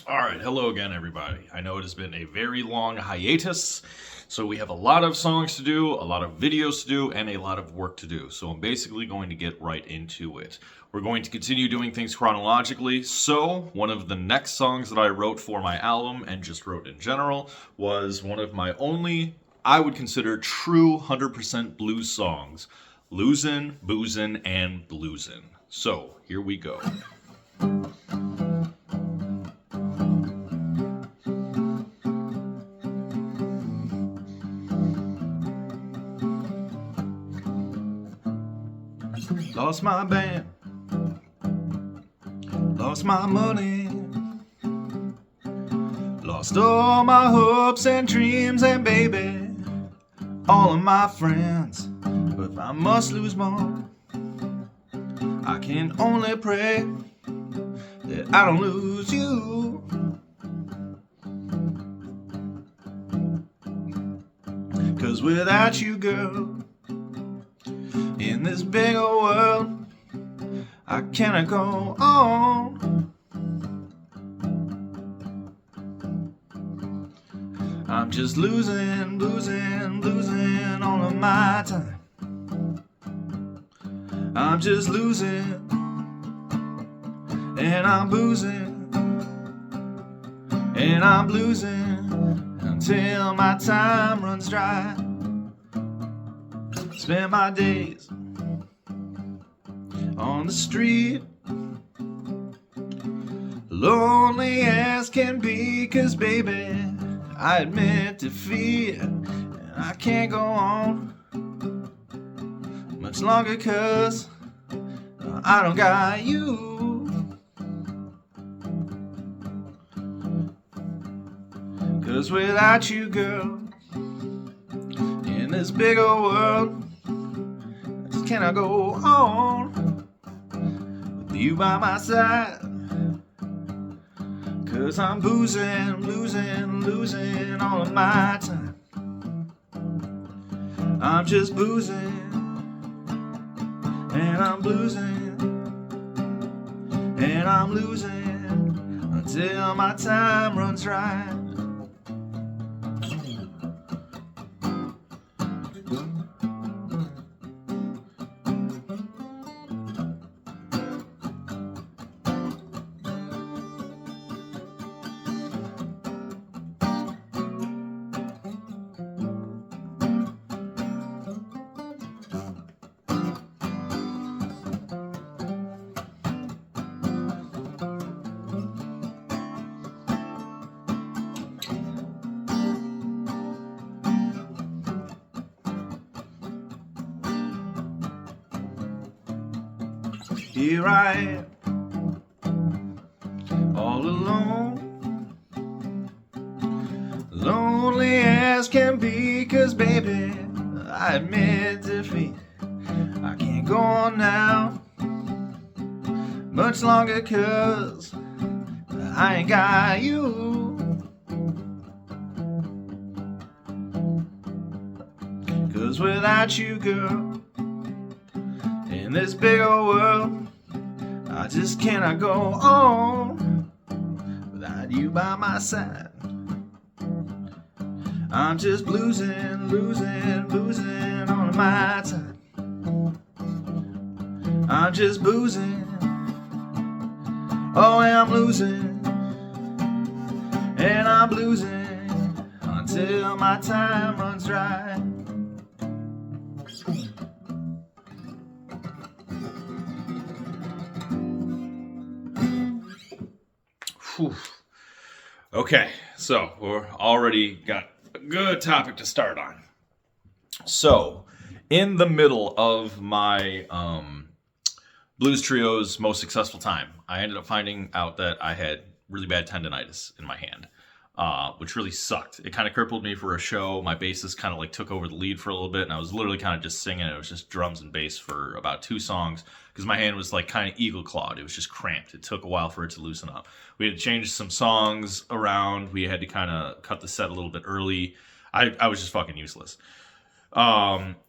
All right, hello again, everybody. I know it has been a very long hiatus, so we have a lot of songs to do, a lot of videos to do, and a lot of work to do. So I'm basically going to get right into it. We're going to continue doing things chronologically. So, one of the next songs that I wrote for my album and just wrote in general was one of my only, I would consider, true 100% blues songs: Loosin, Boozin, and Bluesin. So, here we go. Lost my band, lost my money, lost all my hopes and dreams, and baby, all of my friends. But if I must lose more, I can only pray that I don't lose you. 'Cause without you, girl, in this big old world, I cannot go on. I'm just losing all of my time. I'm just losing, and I'm boozing, and I'm losing until my time runs dry. Spend my days on the street, lonely as can be, 'cause baby, I admit defeat, and I can't go on much longer, 'cause I don't got you. 'Cause without you, girl, in this big old world, I just cannot go on with you by my side. 'Cause I'm boozing, losing all of my time. I'm just boozing, and I'm losing, and I'm losing until my time runs dry. Here I am, all alone, lonely as can be, 'cause baby, I admit defeat. I can't go on now much longer, 'cause I ain't got you. 'Cause without you, girl, in this big old world, I just cannot go on without you by my side. I'm just losing all of my time. I'm just boozing, oh, and I'm losing, and I'm losing until my time runs dry. Whew. Okay, so we're already got a good topic to start on. So, in the middle of my blues trio's most successful time, I ended up finding out that I had really bad tendonitis in my hand, which really sucked. It kind of crippled me for a show. My bassist kind of like took over the lead for a little bit, and I was literally kind of just singing. It was just drums and bass for about 2 songs because my hand was like kind of eagle clawed. It was just cramped. It took a while for it to loosen up. We had to change some songs around. We had to kind of cut the set a little bit early. I was just fucking useless.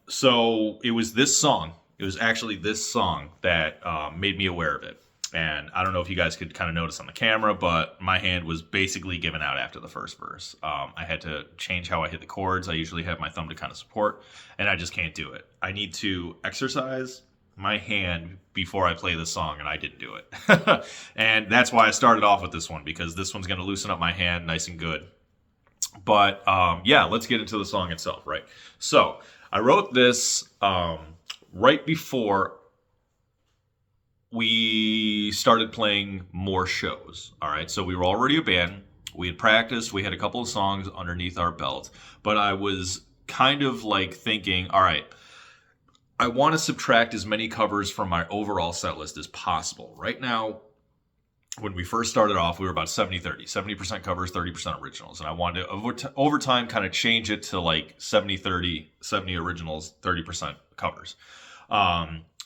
So it was this song. It was actually this song that made me aware of it. And I don't know if you guys could kind of notice on the camera, but my hand was basically given out after the first verse. I had to change how I hit the chords. I usually have my thumb to kind of support, and I just can't do it. I need to exercise my hand before I play the song, and I didn't do it. And that's why I started off with this one, because this one's going to loosen up my hand nice and good. But yeah, let's get into the song itself, right? So I wrote this right before we started playing more shows. All right, so we were already a band. We had practiced. We had a couple of songs underneath our belt. But I was kind of like thinking, all right, I want to subtract as many covers from my overall set list as possible. Right now, when we first started off, we were about 70-30. 70% covers, 30% originals. And I wanted to, over time, kind of change it to like 70-30, 70 originals, 30% covers.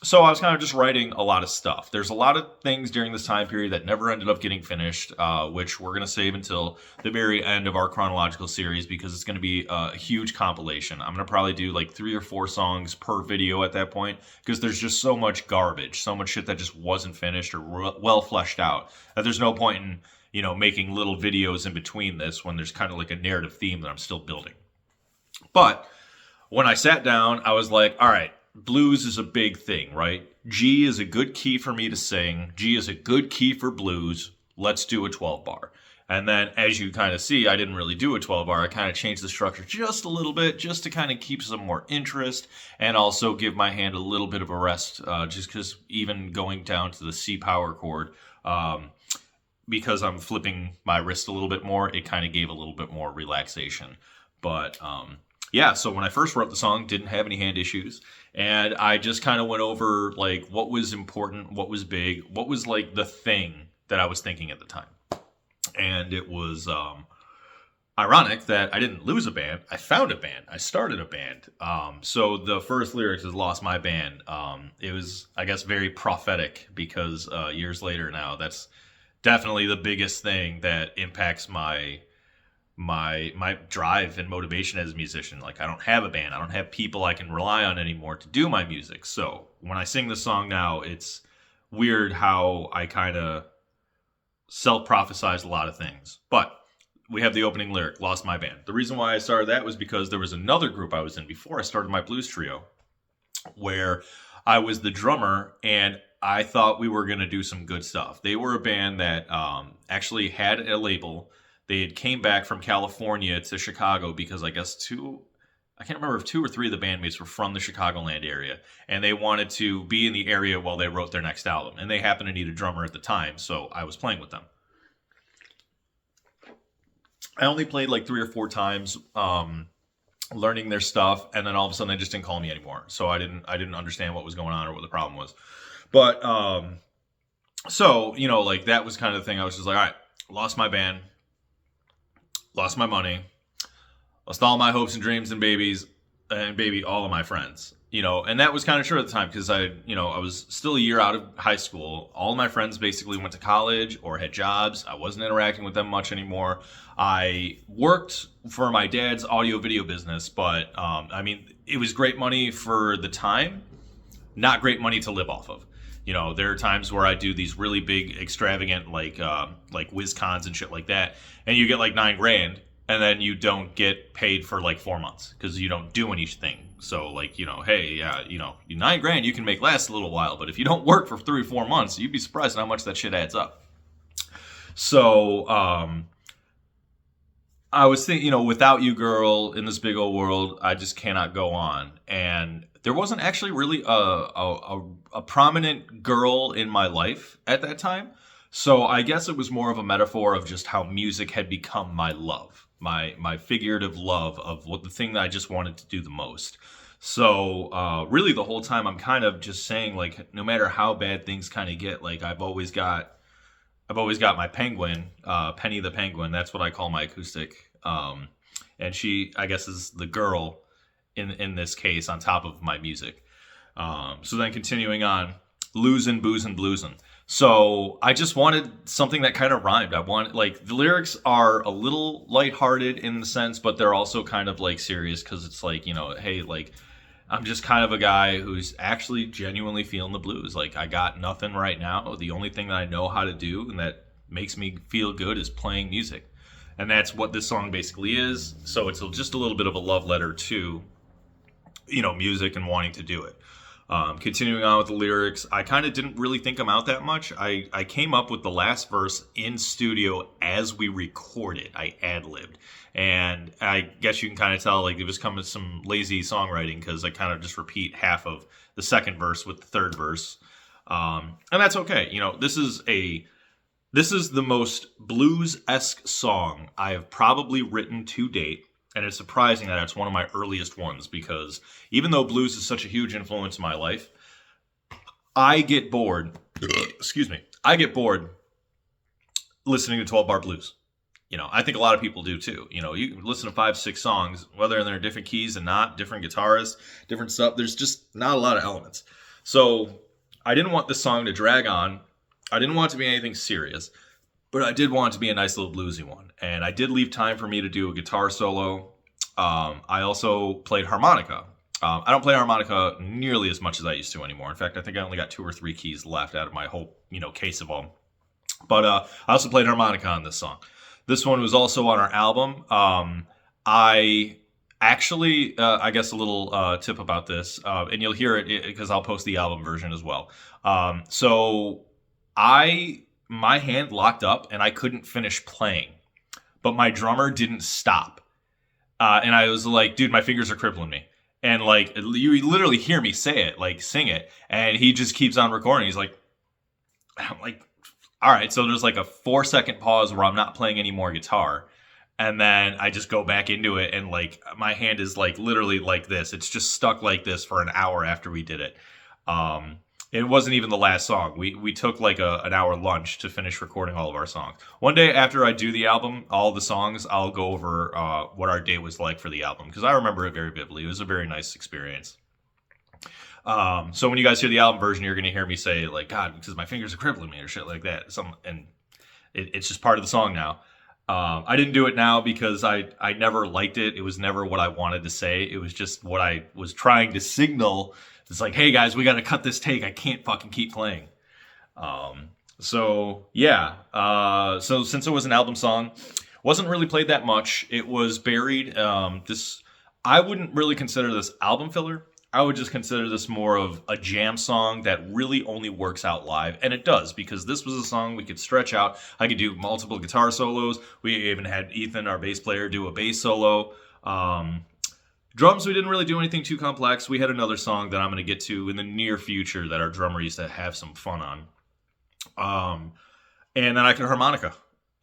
So I was kind of just writing a lot of stuff. There's a lot of things during this time period that never ended up getting finished, which we're going to save until the very end of our chronological series, because it's going to be a huge compilation. I'm going to probably do like 3 or 4 songs per video at that point, because there's just so much garbage, so much shit that just wasn't finished or well fleshed out, that there's no point in, you know, making little videos in between this when there's kind of like a narrative theme that I'm still building. But when I sat down, I was like, all right, blues is a big thing, right? G is a good key for me to sing. G is a good key for blues. Let's do a 12 bar. And then, as you kind of see, I didn't really do a 12 bar. I kind of changed the structure just a little bit, just to kind of keep some more interest, and also give my hand a little bit of a rest, just because even going down to the C power chord, because I'm flipping my wrist a little bit more, it kind of gave a little bit more relaxation. But yeah, so when I first wrote the song, didn't have any hand issues, and I just kind of went over like what was important, what was big, what was like the thing that I was thinking at the time. And it was ironic that I didn't lose a band. I found a band. I started a band. So the first lyrics is "Lost my band." It was, I guess, very prophetic, because years later now, that's definitely the biggest thing that impacts my drive and motivation as a musician. Like, I don't have a band. I don't have people I can rely on anymore to do my music. So when I sing the song now, it's weird how I kind of self-prophesized a lot of things. But we have the opening lyric, "Lost my band." The reason why I started that was because there was another group I was in before I started my blues trio, where I was the drummer, and I thought we were going to do some good stuff. They were a band that actually had a label. They had came back from California to Chicago because I guess I can't remember if 2 or 3 of the bandmates were from the Chicagoland area, and they wanted to be in the area while they wrote their next album. And they happened to need a drummer at the time, so I was playing with them. I only played like 3 or 4 times, learning their stuff, and then all of a sudden they just didn't call me anymore. So I didn't understand what was going on or what the problem was. But so, you know, like that was kind of the thing. I was just like, all right, lost my band. Lost my money, lost all my hopes and dreams and baby, all of my friends, you know, and that was kind of true at the time, because I was still a year out of high school. All of my friends basically went to college or had jobs. I wasn't interacting with them much anymore. I worked for my dad's audio video business, but I mean, it was great money for the time, not great money to live off of. You know, there are times where I do these really big, extravagant, like WizCons and shit like that, and you get like $9,000, and then you don't get paid for like 4 months because you don't do anything. So, like, you know, hey, yeah, you know, $9,000 you can make last a little while, but if you don't work for 3 or 4 months, you'd be surprised how much that shit adds up. So, I was thinking, you know, without you, girl, in this big old world, I just cannot go on. And there wasn't actually really a prominent girl in my life at that time. So I guess it was more of a metaphor of just how music had become my love, my figurative love of what the thing that I just wanted to do the most. So really the whole time I'm kind of just saying, like, no matter how bad things kind of get, like I've always got my penguin, Penny the Penguin. That's what I call my acoustic. And she, I guess, is the girl in this case on top of my music. So then continuing on, Loosin, Boozin, Bluesin. So I just wanted something that kind of rhymed. I want, like, the lyrics are a little lighthearted in the sense, but they're also kind of like serious, because it's like, you know, hey, like, I'm just kind of a guy who's actually genuinely feeling the blues. Like, I got nothing right now. The only thing that I know how to do and that makes me feel good is playing music. And that's what this song basically is. So it's just a little bit of a love letter to, music and wanting to do it. Continuing on with the lyrics, I kind of didn't really think them out that much. I came up with the last verse in studio as we recorded. I ad-libbed. And I guess you can kind of tell, like, it was coming some lazy songwriting because I kind of just repeat half of the second verse with the third verse. And that's okay. This is the most blues-esque song I have probably written to date. And it's surprising that it's one of my earliest ones because even though blues is such a huge influence in my life, I get bored. Excuse me. I get bored listening to 12-bar blues. I think a lot of people do too. You can listen to 5-6 songs, whether they're different keys and not, different guitarists, different stuff. There's just not a lot of elements. So I didn't want this song to drag on. I didn't want it to be anything serious. But I did want it to be a nice little bluesy one. And I did leave time for me to do a guitar solo. I also played harmonica. I don't play harmonica nearly as much as I used to anymore. In fact, I think I only got 2 or 3 keys left out of my whole, case of them. But I also played harmonica on this song. This one was also on our album. I actually, I guess a little tip about this, and you'll hear it because I'll post the album version as well. My hand locked up and I couldn't finish playing, but my drummer didn't stop. And I was like, dude, my fingers are crippling me. And like, you literally hear me say it, like sing it. And he just keeps on recording. He's like, I'm like, all right. So there's like a 4-second pause where I'm not playing any more guitar. And then I just go back into it. And like, my hand is like literally like this. It's just stuck like this for an hour after we did it. It wasn't even the last song. We took like an hour lunch to finish recording all of our songs. One day after I do the album, all the songs, I'll go over what our day was like for the album because I remember it very vividly. It was a very nice experience. So when you guys hear the album version, you're going to hear me say like, God, because my fingers are crippling me or shit like that. It's just part of the song now. I didn't do it now because I never liked it. It was never what I wanted to say. It was just what I was trying to signal. It's like, hey guys, we got to cut this take. I can't fucking keep playing. So since it was an album song, wasn't really played that much. It was buried. I wouldn't really consider this album filler. I would just consider this more of a jam song that really only works out live. And it does, because this was a song we could stretch out. I could do multiple guitar solos. We even had Ethan, our bass player, do a bass solo. Drums, we didn't really do anything too complex. We had another song that I'm going to get to in the near future that our drummer used to have some fun on. And then I could harmonica.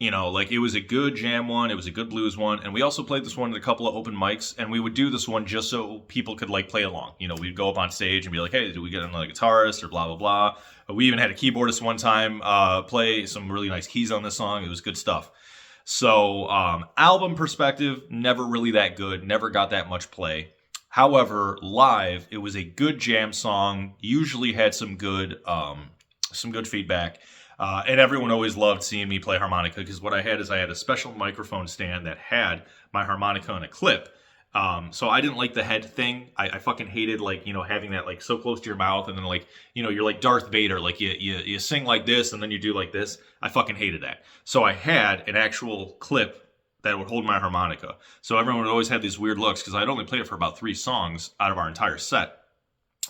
Like it was a good jam one. It was a good blues one. And we also played this one at a couple of open mics. And we would do this one just so people could like play along. We'd go up on stage and be like, hey, do we get another guitarist or blah, blah, blah. We even had a keyboardist one time play some really nice keys on this song. It was good stuff. So album perspective, never really that good. Never got that much play. However, live, it was a good jam song. Usually had some good feedback. And everyone always loved seeing me play harmonica because what I had is I had a special microphone stand that had my harmonica on a clip. So I didn't like the head thing. I fucking hated having that like so close to your mouth and then you're like Darth Vader, like you sing like this and then you do like this. I fucking hated that. So I had an actual clip that would hold my harmonica. So everyone would always have these weird looks because I'd only play it for about 3 songs out of our entire set.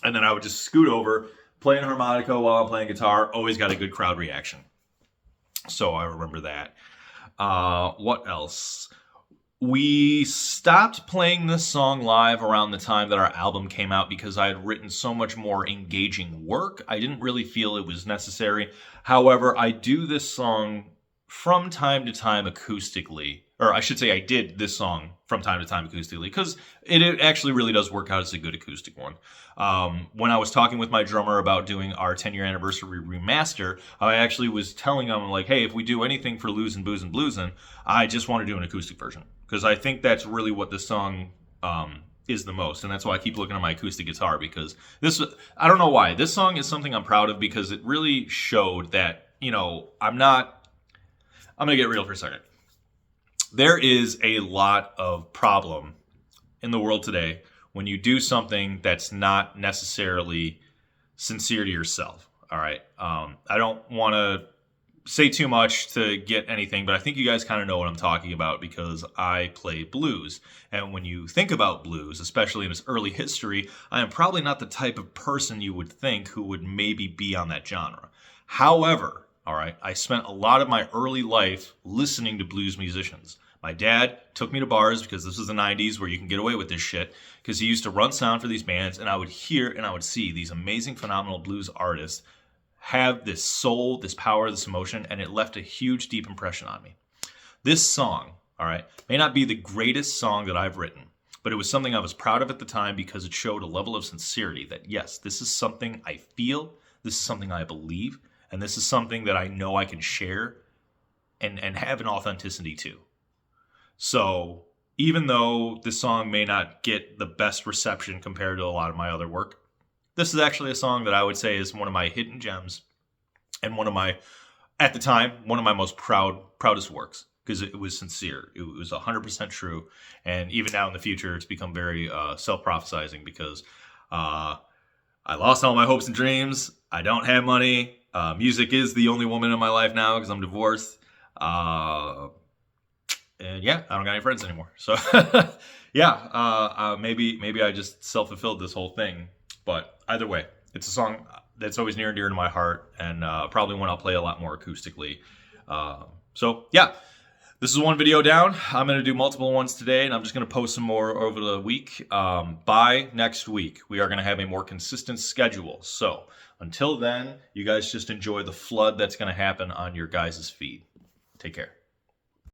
And then I would just scoot over, playing harmonica while I'm playing guitar. Always got a good crowd reaction. So I remember that. What else? We stopped playing this song live around the time that our album came out because I had written so much more engaging work. I didn't really feel it was necessary. However, I do this song from time to time acoustically. Or I should say I did this song from time to time acoustically because it actually really does work out as a good acoustic one. When I was talking with my drummer about doing our 10-year anniversary remaster, I actually was telling him, like, hey, if we do anything for Loosin, Boozin, Bluesin, I just want to do an acoustic version. Because I think that's really what this song is the most. And that's why I keep looking at my acoustic guitar because I don't know why. This song is something I'm proud of because it really showed that, I'm going to get real for a second. There is a lot of problem in the world today when you do something that's not necessarily sincere to yourself. All right. I don't want to say too much to get anything, but I think you guys kind of know what I'm talking about because I play blues. And when you think about blues, especially in its early history, I am probably not the type of person you would think who would maybe be on that genre. However, all right, I spent a lot of my early life listening to blues musicians. My dad took me to bars because this was the 90s where you can get away with this shit because he used to run sound for these bands, and I would hear and I would see these amazing, phenomenal blues artists have this soul, this power, this emotion, and it left a huge, deep impression on me. This song, all right, may not be the greatest song that I've written, but it was something I was proud of at the time because it showed a level of sincerity that, yes, this is something I feel, this is something I believe, and this is something that I know I can share and have an authenticity to. So even though this song may not get the best reception compared to a lot of my other work, this is actually a song that I would say is one of my hidden gems and one of my, at the time, one of my most proudest works because it was sincere. It was 100% true. And even now in the future, it's become very self-prophesizing because I lost all my hopes and dreams. I don't have money. Music is the only woman in my life now because I'm divorced. And yeah, I don't got any friends anymore. So yeah, maybe I just self-fulfilled this whole thing. But either way, it's a song that's always near and dear to my heart, and probably one I'll play a lot more acoustically. So yeah, this is one video down. I'm going to do multiple ones today, and I'm just going to post some more over the week. By next week, we are going to have a more consistent schedule. So until then, you guys just enjoy the flood that's going to happen on your guys' feed. Take care.